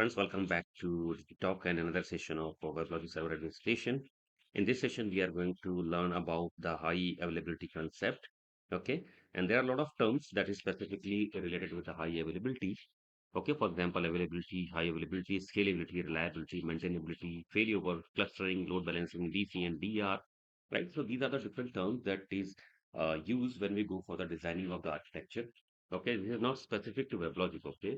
friends, welcome back to Talk and another session of WebLogic Server Administration. In this session, we are going to learn about the high availability concept. Okay, and there are a lot of terms that is specifically related with the high availability. Okay, for example, availability, high availability, scalability, reliability, maintainability, failover, clustering, load balancing, DC and DR. Right, so these are the different terms that is used when we go for the designing of the architecture. Okay, this is not specific to WebLogic. Okay,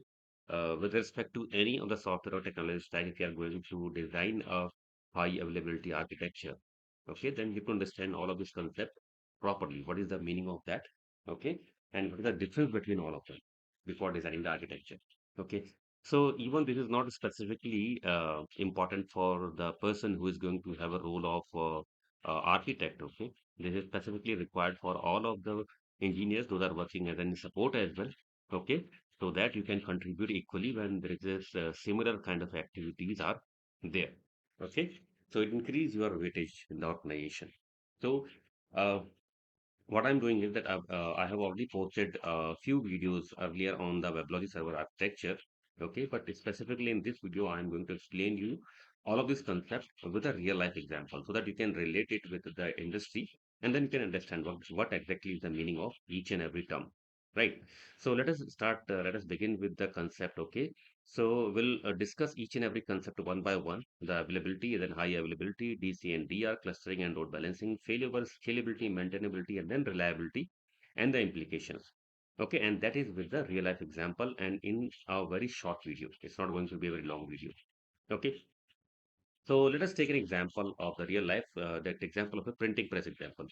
with respect to any of the software or technology stack, if you are going to design a high availability architecture, okay, then you can understand all of this concept properly. What is the meaning of that? Okay, and what is the difference between all of them before designing the architecture? Okay, so even this is not specifically important for the person who is going to have a role of architect. Okay, this is specifically required for all of the engineers those are working as in support as well. Okay, so that you can contribute equally when there is this similar kind of activities are there. Okay, so it increase your weightage in the organization. So uh, what I'm doing is that I have already posted a few videos earlier on the WebLogic server architecture. Okay, but specifically in this video, I'm going to explain you all of this concept with a real life example so that you can relate it with the industry and then you can understand what exactly is the meaning of each and every term. Right. So let us begin with the concept. Okay. So we'll discuss each and every concept one by one. The availability, then high availability, DC and DR, clustering and load balancing, failover, scalability, maintainability, and then reliability and the implications. Okay, and that is with the real life example and in a very short video. It's not going to be a very long video. Okay, so let us take an example of the real life, that example of a printing press example.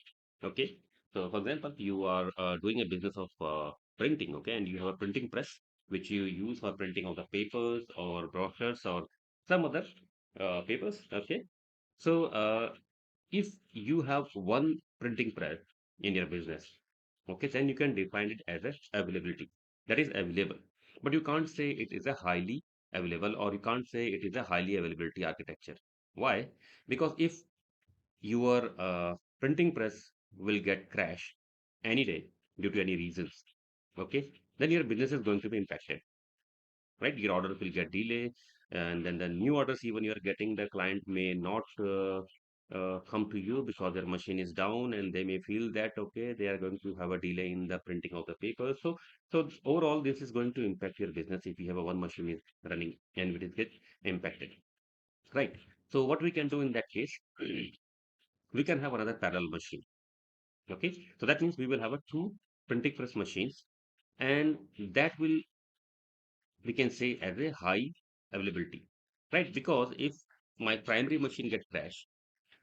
Okay. So for example, you are doing a business of printing, okay, and you have a printing press which you use for printing of the papers or brochures or some other papers. Okay. So if you have one printing press in your business, okay, then you can define it as a availability. That is available. But you can't say it is a highly available or you can't say it is a highly availability architecture. Why? Because if your printing press will get crash any day due to any reasons, okay, then your business is going to be impacted, right? Your orders will get delay, and then the new orders even you are getting, the client may not come to you because their machine is down, and they may feel that okay, they are going to have a delay in the printing of the paper. So overall, this is going to impact your business if you have a one machine is running and it is get impacted, right? So what we can do in that case, we can have another parallel machine. Okay, so that means we will have a two printing press machines, and that will we can say as a high availability, right? Because if my primary machine get crashed,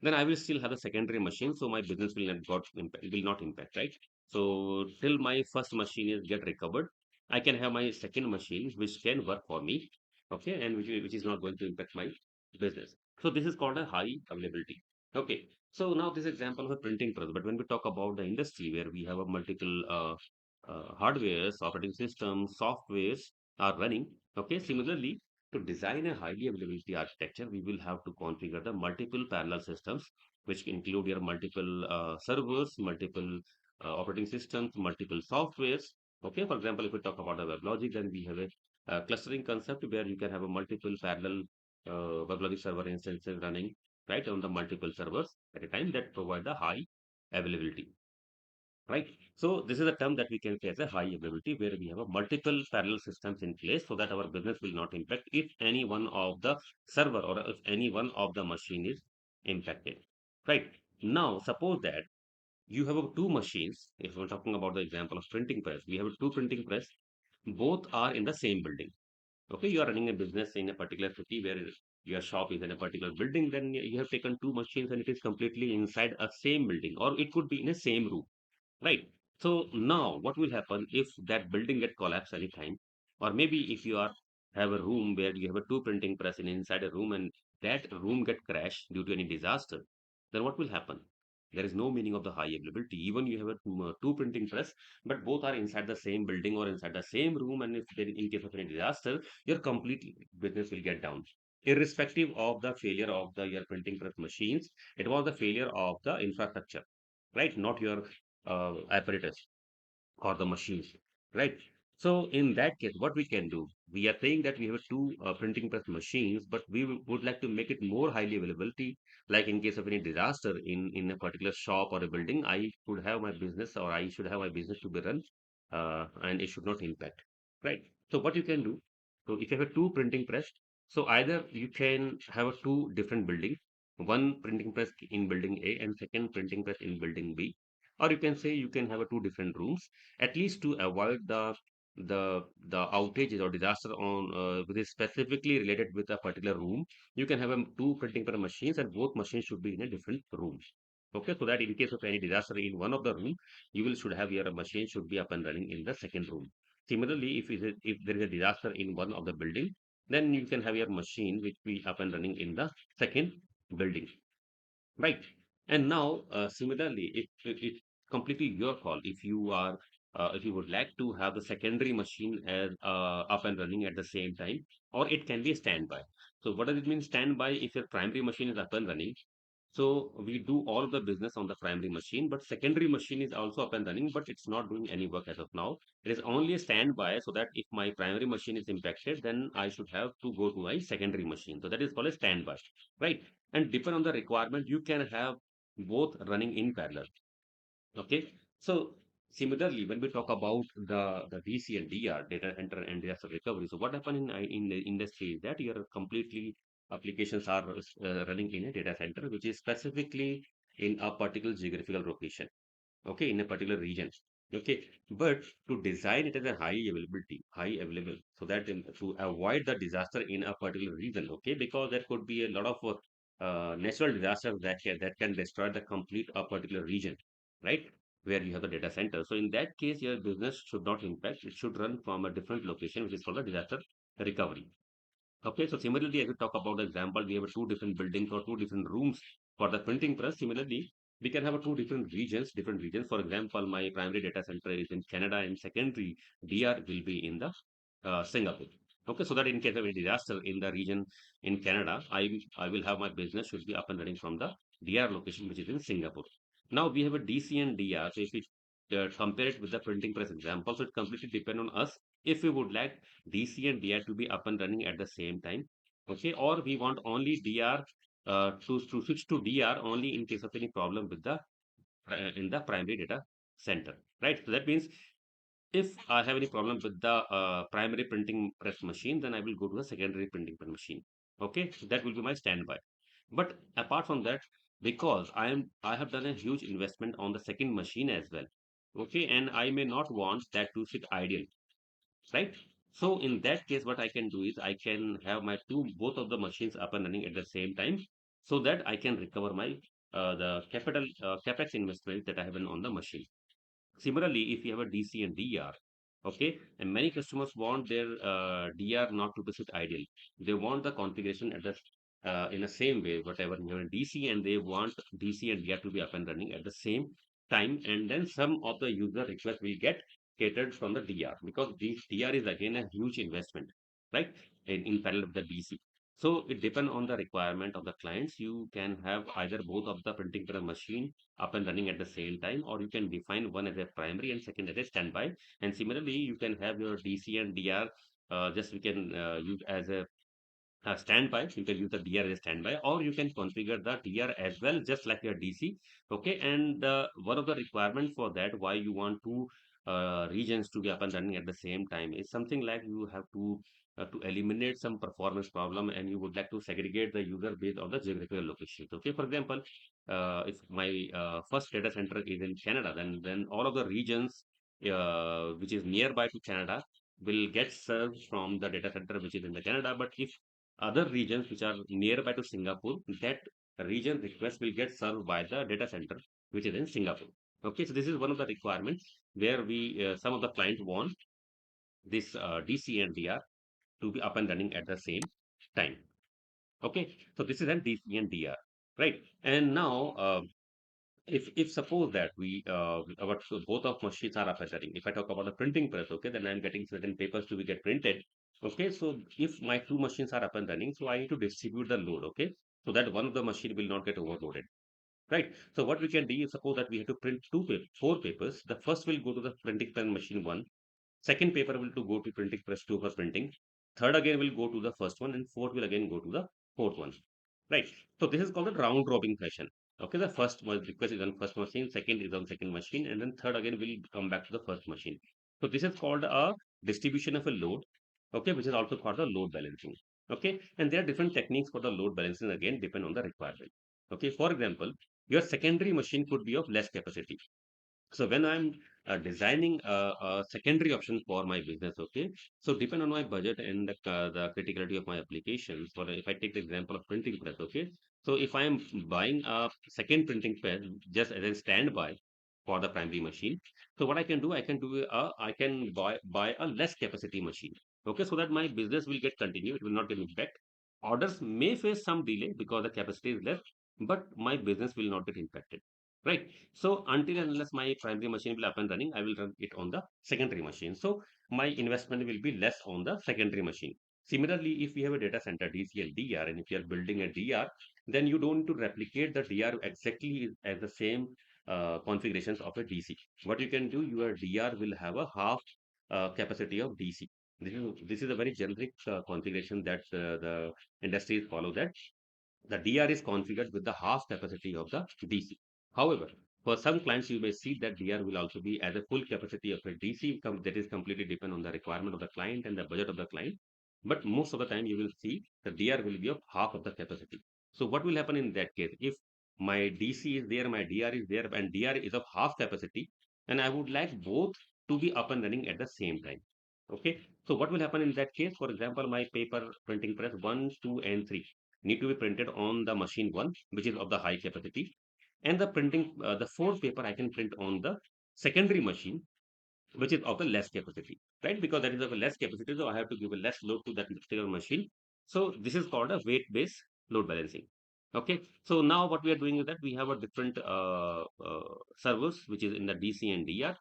then I will still have a secondary machine, so my business will not got impact, will not impact, right? So till my first machine is get recovered, I can have my second machine which can work for me, okay, and which is not going to impact my business. So this is called a high availability. Okay, so now this example of a printing press, but when we talk about the industry where we have a multiple hardwares, operating systems, softwares are running, okay, similarly to design a highly availability architecture, we will have to configure the multiple parallel systems, which include your multiple servers, multiple operating systems, multiple softwares. Okay, for example, if we talk about a WebLogic, then we have a clustering concept where you can have a multiple parallel WebLogic server instances running right on the multiple servers at a time that provide the high availability. Right. So this is a term that we can say as a high availability where we have a multiple parallel systems in place so that our business will not impact if any one of the server or if any one of the machine is impacted. Right. Now, suppose that you have two machines. If we're talking about the example of printing press, we have two printing press. Both are in the same building. Okay, you are running a business in a particular city where your shop is in a particular building. Then you have taken two machines and it is completely inside a same building, or it could be in a same room. Right. So now what will happen if that building get collapse anytime, or maybe if you are have a room where you have a two printing press in inside a room and that room get crashed due to any disaster, then what will happen? There is no meaning of the high availability. Even you have a two printing press, but both are inside the same building or inside the same room, and if there in case of any disaster, your complete business will get down. Irrespective of the failure of the your printing press machines, it was the failure of the infrastructure, right? Not your apparatus or the machines, right? So in that case, what we can do, we are saying that we have two printing press machines, but we would like to make it more highly availability. Like in case of any disaster in a particular shop or a building, I could have my business or I should have my business to be run, and it should not impact, right? So what you can do, so if you have a two printing press, so either you can have a two different building, one printing press in building A and second printing press in building B, or you can say you can have a two different rooms, at least to avoid the outages or disaster on which is specifically related with a particular room. You can have two printing press machines, and both machines should be in a different room. Okay, so that in case of any disaster in one of the room, you will should have your machine should be up and running in the second room. Similarly, if there is a disaster in one of the building, then you can have your machine which be up and running in the second building. Right. And now, similarly, it's completely your call. If you would like to have the secondary machine as up and running at the same time, or it can be standby. So what does it mean standby? If your primary machine is up and running, so we do all of the business on the primary machine, but secondary machine is also up and running, but it's not doing any work as of now. It is only a standby so that if my primary machine is impacted, then I should have to go to my secondary machine. So that is called a standby, right? And depend on the requirement, you can have both running in parallel. Okay. So similarly, when we talk about the DC and DR, data center and disaster recovery, so what happen in the industry is that your completely applications are running in a data center, which is specifically in a particular geographical location, okay, in a particular region. Okay, but to design it as a high availability, high available, so that to avoid the disaster in a particular region, okay, because there could be a lot of natural disasters that can destroy the complete a particular region, right, where you have the data center. So in that case, your business should not impact; it should run from a different location, which is called the disaster recovery. Okay, so similarly, as we talk about the example, we have two different buildings or two different rooms for the printing press. Similarly, we can have a two different regions, different regions. For example, my primary data center is in Canada and secondary DR will be in the Singapore. Okay, so that in case of a disaster in the region in Canada, I will have my business should be up and running from the DR location, which is in Singapore. Now we have a DC and DR. So if we compare it with the printing press example, so it completely depend on us if we would like DC and DR to be up and running at the same time. Okay, or we want only DR to switch to DR only in case of any problem with the in the primary data center, right? So that means if I have any problem with the primary printing press machine, then I will go to the secondary printing press machine. Okay, so that will be my standby. But apart from that, because I have done a huge investment on the second machine as well. Okay, and I may not want that to sit idle, right? So in that case, what I can do is I can have my both of the machines up and running at the same time, so that I can recover my the capital capex investment that I have done on the machine. Similarly, if you have a DC and DR, okay, and many customers want their DR not to be sit idle. They want the configuration at the in the same way, whatever you have in DC, and they want DC and DR to be up and running at the same time, and then some of the user requests will get catered from the DR because this DR is again a huge investment, right? In parallel with the DC. So it depends on the requirement of the clients. You can have either both of the printing press machine up and running at the same time, or you can define one as a primary and second as a standby. And similarly, you can have your DC and DR. Just we can use as a standby. You can use the DR as a standby, or you can configure the DR as well, just like your DC. Okay, and one of the requirement for that, why you want two regions to be up and running at the same time, is something like you have to eliminate some performance problem, and you would like to segregate the user based on the geographical locations. Okay, for example, if my first data center is in Canada, then all of the regions which is nearby to Canada will get served from the data center which is in the Canada. But if other regions which are nearby to Singapore, that region request will get served by the data center which is in Singapore. Okay, so this is one of the requirements where we some of the client want this DC and DR to be up and running at the same time. Okay, so this is an DC and DR, right? And now if suppose that we our so both of machines are up and running. If I talk about the printing press, okay, then I'm getting certain papers to be get printed. Okay, so if my two machines are up and running, so I need to distribute the load, okay, so that one of the machine will not get overloaded, right? So what we can do is suppose that we have to print four papers. The first will go to the printing press machine one, Second paper will to go to printing press 2 for printing. Third again will go to the first one, and fourth will again go to the fourth one. Right. So this is called the round robin fashion. Okay, the first was request is on first machine, second is on second machine, and then third again will come back to the first machine. So this is called a distribution of a load. Okay, which is also called the load balancing. Okay, and there are different techniques for the load balancing, again depend on the requirement. Okay, for example, your secondary machine could be of less capacity. So when I'm designing a secondary option for my business, okay, so depend on my budget and the criticality of my applications. For if I take the example of printing press, okay, so if I am buying a second printing press just as a standby for the primary machine, so what I can buy a less capacity machine, okay, so that my business will get continued, it will not get impact. Orders may face some delay because the capacity is less, but my business will not get impacted. Right. So until and unless my primary machine will up and running, I will run it on the secondary machine. So my investment will be less on the secondary machine. Similarly, if you have a data center DC and DR, and if you are building a DR, then you don't need to replicate the DR exactly as the same configurations of a DC. What you can do, your DR will have a half capacity of DC. This is a very generic configuration that the industries follow, that the DR is configured with the half capacity of the DC. However, for some clients, you may see that DR will also be as a full capacity of a DC. That is completely depend on the requirement of the client and the budget of the client. But most of the time, you will see the DR will be of half of the capacity. So what will happen in that case? If my DC is there, my DR is there, and DR is of half capacity, and I would like both to be up and running at the same time. Okay. So what will happen in that case? For example, my paper printing press 1, 2, and 3 need to be printed on the machine 1, which is of the high capacity, and the fourth paper I can print on the secondary machine, which is of the less capacity, right? Because that is of a less capacity, so I have to give a less load to that particular machine. So this is called a weight based load balancing. Okay, so now what we are doing is that we have a different servers which is in the DC and DR.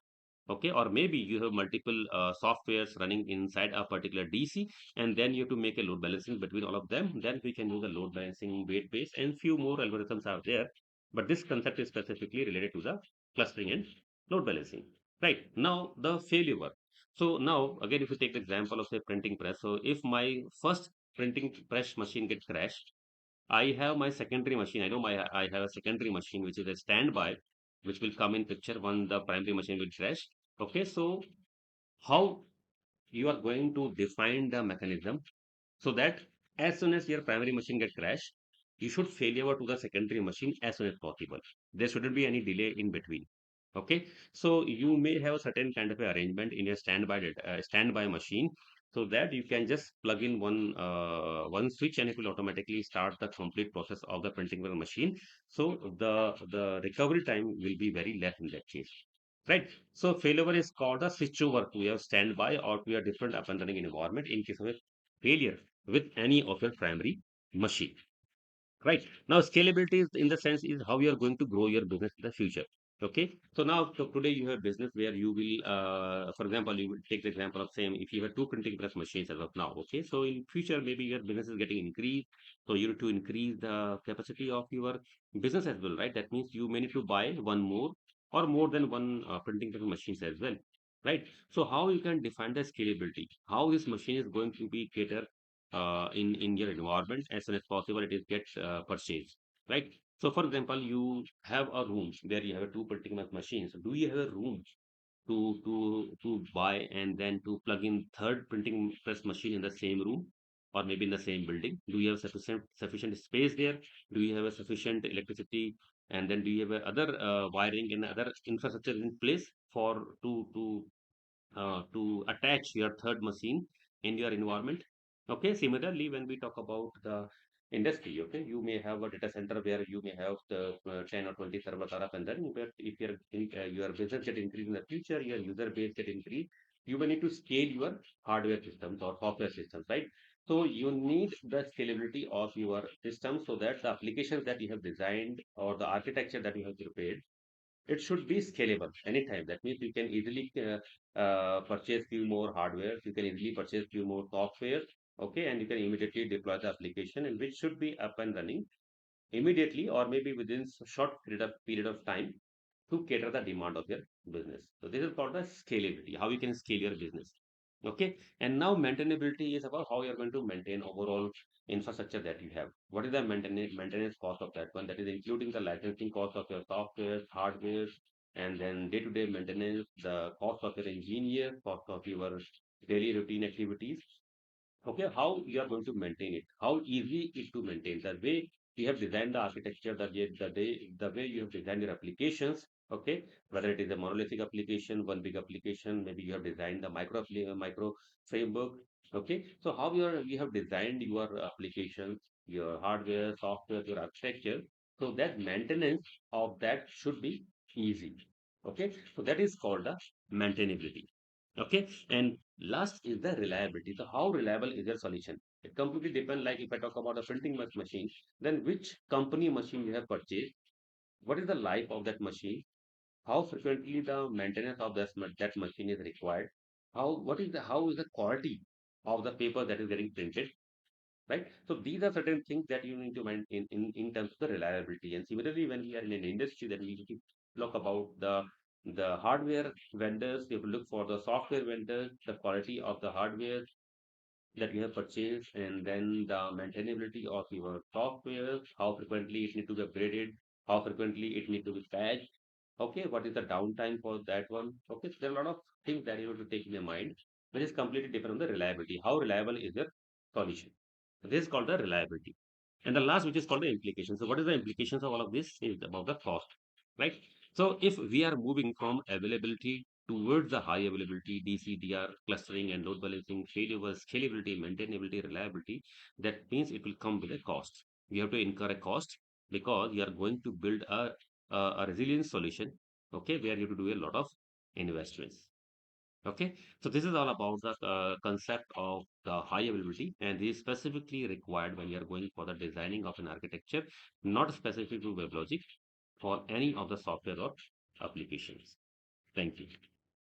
Okay, or maybe you have multiple softwares running inside a particular DC, and then you have to make a load balancing between all of them. Then we can use a load balancing weight base, and few more algorithms are there, but this concept is specifically related to the clustering and load balancing. Right, now the failover. So now again, if you take the example of a printing press, so if my first printing press machine gets crashed, I have my secondary machine. I know I have a secondary machine which is a standby, which will come in picture when the primary machine will crash. Okay, so how you are going to define the mechanism so that as soon as your primary machine get crashed, you should fail over to the secondary machine as soon as possible. There shouldn't be any delay in between. Okay, so you may have a certain kind of a arrangement in your standby machine, so that you can just plug in one switch and it will automatically start the complete process of the printing machine. So the recovery time will be very less in that case. Right. So failover is called a switchover to your standby or to your different up and running environment in case of a failure with any of your primary machine. Right. Now, scalability is in the sense is how you are going to grow your business in the future. Okay. So now, so today you have business where you will, for example, you will take the example of same, if you have two printing press machines as of now. Okay. So in future, maybe your business is getting increased. So you need to increase the capacity of your business as well, right? That means you may need to buy one more or more than one printing press machines as well. Right. So how you can define the scalability? How this machine is going to be cater in your environment as soon as possible it is gets purchased, right? So for example, you have a room where you have two particular machines. Do you have a room to buy and then to plug in third printing press machine in the same room or maybe in the same building? Do you have sufficient space there? Do you have a sufficient electricity? And then do you have other wiring and other infrastructure in place for to attach your third machine in your environment? Okay, similarly, when we talk about the industry, okay, you may have a data center where you may have the 10 or 20 servers are up and running, but if your business get increased in the future, your user base get increased, you will need to scale your hardware systems or software systems, right? So you need the scalability of your system so that the applications that you have designed or the architecture that you have prepared, it should be scalable anytime. That means you can easily purchase few more hardware, you can easily purchase few more software, okay, and you can immediately deploy the application, and which should be up and running immediately or maybe within short period of time, to cater the demand of your business. So this is called the scalability, how you can scale your business. Okay. And now maintainability is about how you're going to maintain overall infrastructure that you have. What is the maintenance cost of that one? That is including the licensing cost of your software, hardware, and then day-to-day maintenance, the cost of your engineer, cost of your daily routine activities. Okay, how you are going to maintain it, how easy it to maintain, the way you have designed the architecture, the way you have designed your applications. Okay, whether it is a monolithic application, one big application, maybe you have designed the micro framework. Okay, so how you have designed your applications, your hardware, software, your architecture, so that maintenance of that should be easy. Okay, so that is called the maintainability. Okay, and last is the reliability. So how reliable is your solution? It completely depends. Like if I talk about a printing machine, then which company machine you have purchased? What is the life of that machine? How frequently the maintenance of that machine is required? How is the quality of the paper that is getting printed? Right. So these are certain things that you need to maintain in terms of the reliability. And similarly, when we are in an industry, that we need to look about the hardware vendors, we have to look for the software vendors, the quality of the hardware that you have purchased, and then the maintainability of your software, how frequently it need to be upgraded, how frequently it need to be patched. Okay, what is the downtime for that one? Okay, so there are a lot of things that you have to take in your mind, which is completely different on the reliability. How reliable is your solution? So this is called the reliability. And the last, which is called the implication. So what is the implications of all of this? Is about the cost, right? So if we are moving from availability towards the high availability, DCDR, clustering and load balancing, failover, scalability, maintainability, reliability, that means it will come with a cost. You have to incur a cost because you are going to build a resilient solution, okay, where you have to do a lot of investments. Okay, so this is all about the concept of the high availability, and this is specifically required when you are going for the designing of an architecture, not specific to WebLogic, for any of the software or applications. Thank you.